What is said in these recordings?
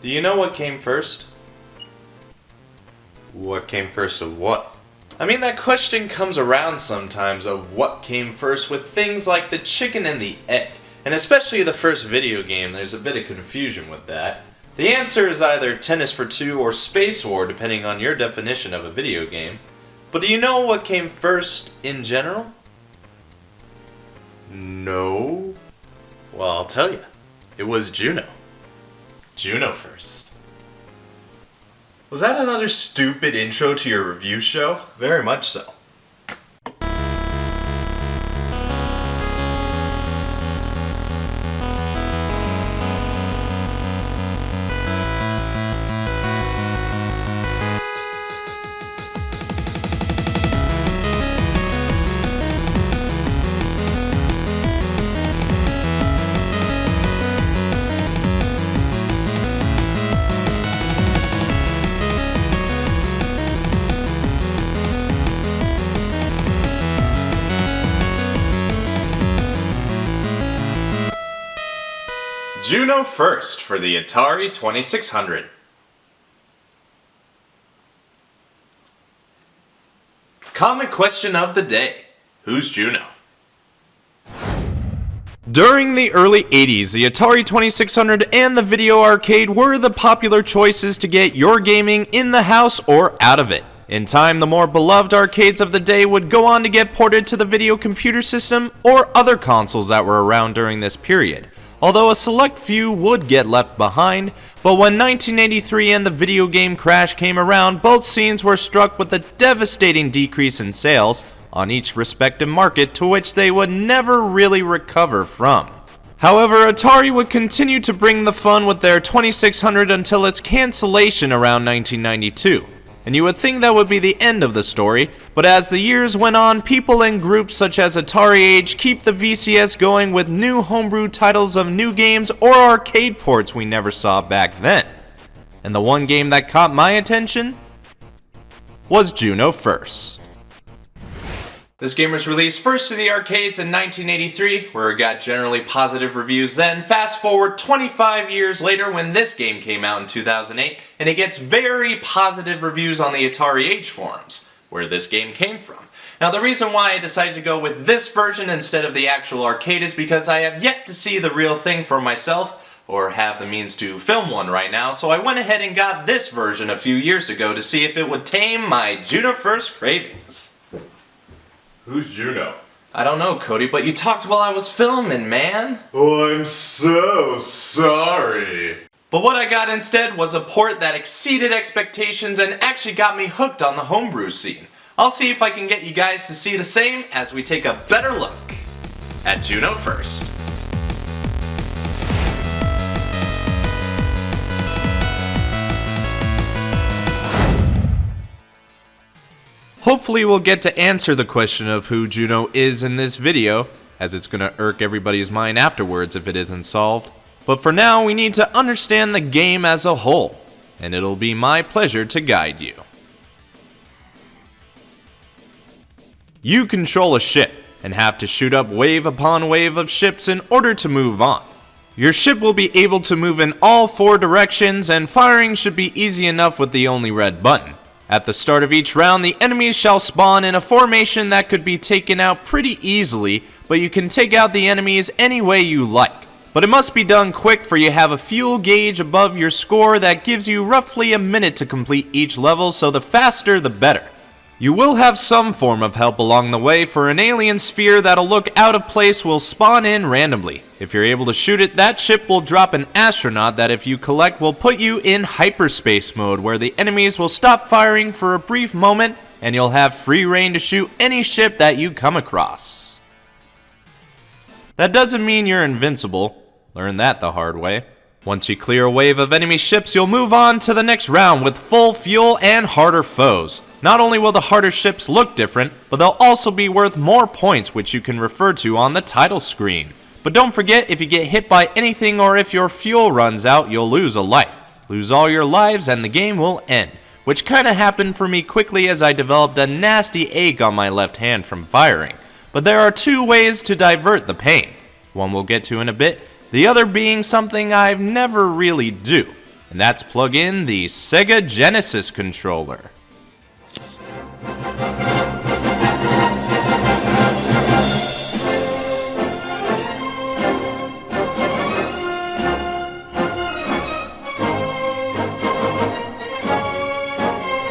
Do you know what came first? What came first of what? I mean, that question comes around sometimes of what came first with things like the chicken and the egg. And especially the first video game, there's a bit of confusion with that. The answer is either Tennis for Two or Space War, depending on your definition of a video game. But do you know what came first in general? No. Well, I'll tell you. It was Juno. Juno First. Was that another stupid intro to your review show? Very much so. Juno First for the Atari 2600. Common question of the day. Who's Juno? During the early 80s, the Atari 2600 and the video arcade were the popular choices to get your gaming in the house or out of it. In time, the more beloved arcades of the day would go on to get ported to the Video Computer System or other consoles that were around during this period. Although a select few would get left behind, but when 1983 and the video game crash came around, both scenes were struck with a devastating decrease in sales on each respective market to which they would never really recover from. However, Atari would continue to bring the fun with their 2600 until its cancellation around 1992. And you would think that would be the end of the story, but as the years went on, people and groups such as Atari Age keep the VCS going with new homebrew titles of new games or arcade ports we never saw back then. And the one game that caught my attention was Juno First. This game was released first to the arcades in 1983, where it got generally positive reviews then. Fast forward 25 years later when this game came out in 2008, and it gets very positive reviews on the Atari Age forums, where this game came from. Now the reason why I decided to go with this version instead of the actual arcade is because I have yet to see the real thing for myself, or have the means to film one right now, so I went ahead and got this version a few years ago to see if it would tame my Juno First cravings. Who's Juno? I don't know, Cody, but you talked while I was filming, man. Oh, I'm so sorry. But what I got instead was a port that exceeded expectations and actually got me hooked on the homebrew scene. I'll see if I can get you guys to see the same as we take a better look at Juno First. Hopefully we'll get to answer the question of who Juno is in this video, as it's gonna irk everybody's mind afterwards if it isn't solved. But for now, we need to understand the game as a whole, and it'll be my pleasure to guide you. You control a ship, and have to shoot up wave upon wave of ships in order to move on. Your ship will be able to move in all 4 directions, and firing should be easy enough with the only red button. At the start of each round, the enemies shall spawn in a formation that could be taken out pretty easily, but you can take out the enemies any way you like. But it must be done quick, for you have a fuel gauge above your score that gives you roughly a minute to complete each level, so the faster the better. You will have some form of help along the way, for an alien sphere that'll look out of place will spawn in randomly. If you're able to shoot it, that ship will drop an astronaut that if you collect will put you in hyperspace mode, where the enemies will stop firing for a brief moment and you'll have free reign to shoot any ship that you come across. That doesn't mean you're invincible. Learn that the hard way. Once you clear a wave of enemy ships, you'll move on to the next round with full fuel and harder foes. Not only will the harder ships look different, but they'll also be worth more points, which you can refer to on the title screen. But don't forget, if you get hit by anything or if your fuel runs out, you'll lose a life. Lose all your lives and the game will end, which kinda happened for me quickly as I developed a nasty ache on my left hand from firing. But there are 2 ways to divert the pain. One we'll get to in a bit, the other being something I've never really do, and that's plug in the Sega Genesis controller.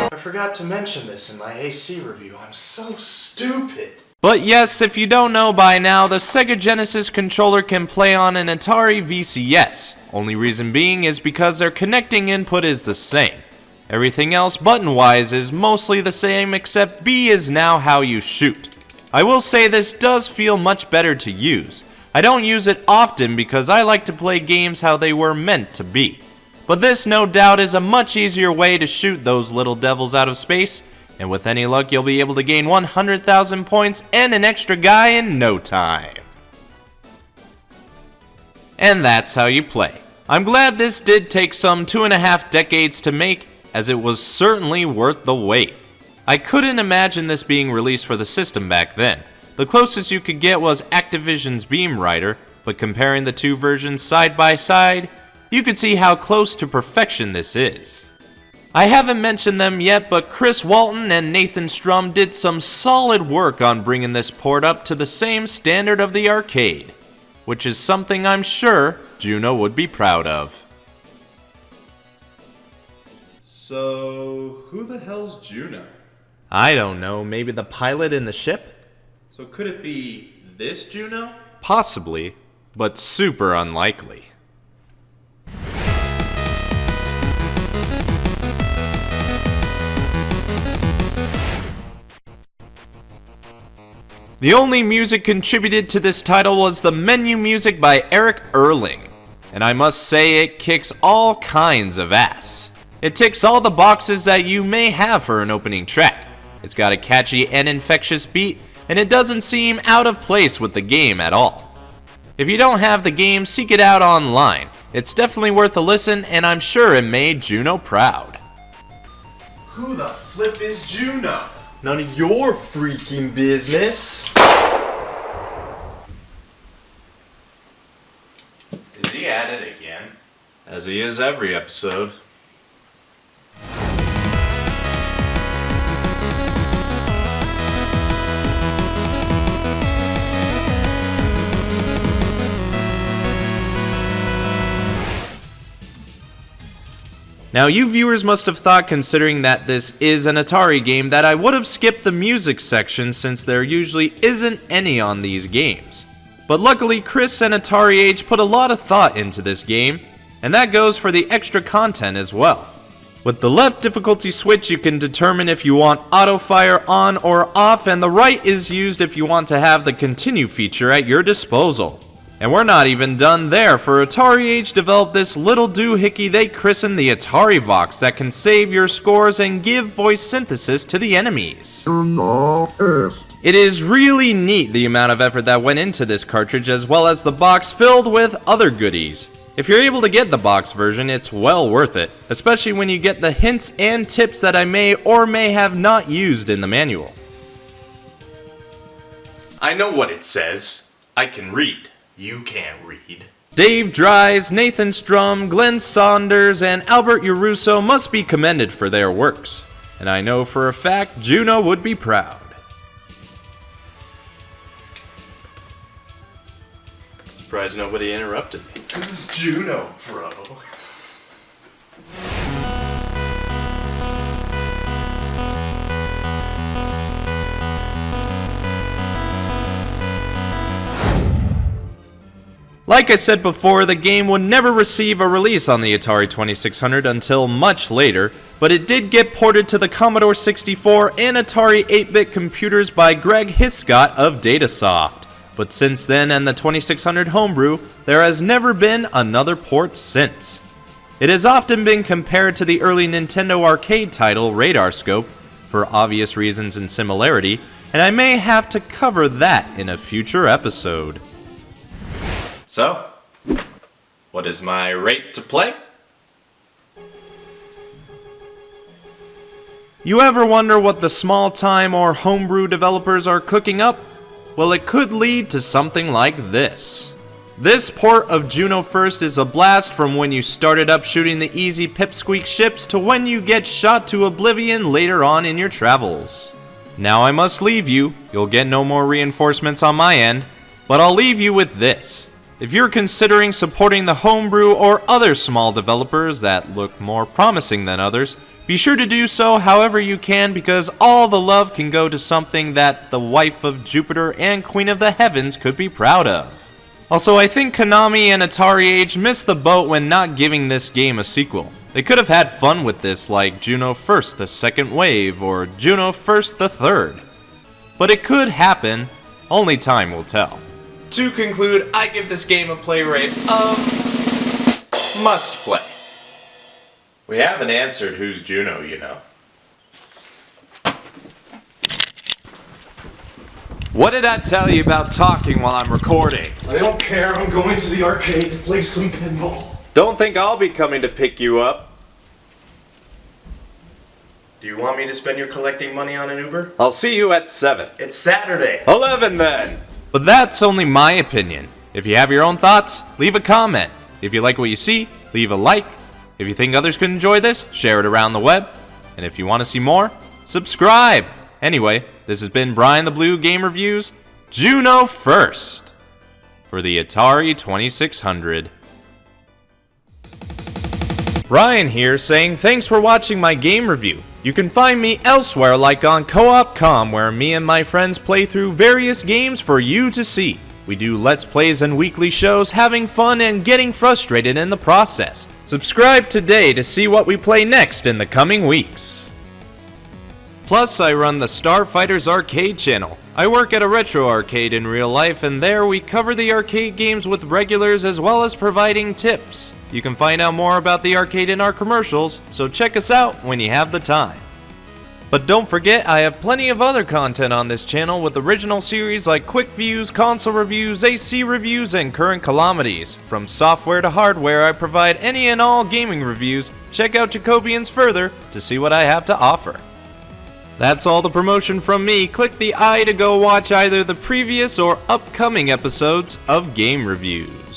I forgot to mention this in my AC review. I'm so stupid. But yes, if you don't know by now, the Sega Genesis controller can play on an Atari VCS. Only reason being is because their connecting input is the same. Everything else button-wise is mostly the same, except B is now how you shoot. I will say this does feel much better to use. I don't use it often because I like to play games how they were meant to be. But this no doubt is a much easier way to shoot those little devils out of space, and with any luck you'll be able to gain 100,000 points and an extra guy in no time. And that's how you play. I'm glad this did take some 2.5 decades to make, as it was certainly worth the wait. I couldn't imagine this being released for the system back then. The closest you could get was Activision's Beam Rider, but comparing the two versions side by side, you could see how close to perfection this is. I haven't mentioned them yet, but Chris Walton and Nathan Strum did some solid work on bringing this port up to the same standard of the arcade, which is something I'm sure Juno would be proud of. So, who the hell's Juno? I don't know, maybe the pilot in the ship? So could it be this Juno? Possibly, but super unlikely. The only music contributed to this title was the menu music by Eric Erling, and I must say it kicks all kinds of ass. It ticks all the boxes that you may have for an opening track. It's got a catchy and infectious beat, and it doesn't seem out of place with the game at all. If you don't have the game, seek it out online. It's definitely worth a listen, and I'm sure it made Juno proud. Who the flip is Juno? None of your freaking business. Is he at it again? As he is every episode. Now you viewers must have thought, considering that this is an Atari game, that I would have skipped the music section since there usually isn't any on these games. But luckily Chris and Atari Age put a lot of thought into this game, and that goes for the extra content as well. With the left difficulty switch you can determine if you want auto fire on or off, and the right is used if you want to have the continue feature at your disposal. And we're not even done there, for Atari Age developed this little doohickey they christened the Atari Vox that can save your scores and give voice synthesis to the enemies. It is really neat the amount of effort that went into this cartridge, as well as the box filled with other goodies. If you're able to get the box version, it's well worth it, especially when you get the hints and tips that I may or may have not used in the manual. I know what it says. I can read. You can't read. Dave Dries, Nathan Strum, Glenn Saunders, and Albert Uruso must be commended for their works. And I know for a fact Juno would be proud. Surprised nobody interrupted me. Who's Juno, bro? Like I said before, the game would never receive a release on the Atari 2600 until much later, but it did get ported to the Commodore 64 and Atari 8-bit computers by Greg Hiscott of Datasoft. But since then and the 2600 homebrew, there has never been another port since. It has often been compared to the early Nintendo arcade title Radar Scope, for obvious reasons and similarity, and I may have to cover that in a future episode. So, what is my rate to play? You ever wonder what the small-time or homebrew developers are cooking up? Well, it could lead to something like this. This port of Juno First is a blast from when you started up shooting the easy pipsqueak ships to when you get shot to oblivion later on in your travels. Now I must leave you, you'll get no more reinforcements on my end, but I'll leave you with this. If you're considering supporting the homebrew or other small developers that look more promising than others, be sure to do so however you can, because all the love can go to something that the wife of Jupiter and Queen of the Heavens could be proud of. Also, I think Konami and Atari Age missed the boat when not giving this game a sequel. They could have had fun with this like Juno First the Second Wave or Juno First the Third. But it could happen, only time will tell. To conclude, I give this game a play rate of must play. We haven't answered who's Juno, you know. What did I tell you about talking while I'm recording? I don't care, I'm going to the arcade to play some pinball. Don't think I'll be coming to pick you up. Do you want me to spend your collecting money on an Uber? I'll see you at 7. It's Saturday. 11 then! But that's only my opinion. If you have your own thoughts, leave a comment. If you like what you see, leave a like. If you think others could enjoy this, share it around the web. And if you want to see more, subscribe! Anyway, this has been BrianTheBlue Game Reviews, Juno First, for the Atari 2600. Brian here saying thanks for watching my game review. You can find me elsewhere like on Co-op.com, where me and my friends play through various games for you to see. We do Let's Plays and weekly shows, having fun and getting frustrated in the process. Subscribe today to see what we play next in the coming weeks. Plus, I run the Starfighters Arcade channel. I work at a retro arcade in real life, and there we cover the arcade games with regulars as well as providing tips. You can find out more about the arcade in our commercials, so check us out when you have the time. But don't forget, I have plenty of other content on this channel with original series like quick views, console reviews, AC reviews, and current calamities. From software to hardware, I provide any and all gaming reviews. Check out Jacobians further to see what I have to offer. That's all the promotion from me. Click the I to go watch either the previous or upcoming episodes of Game Reviews.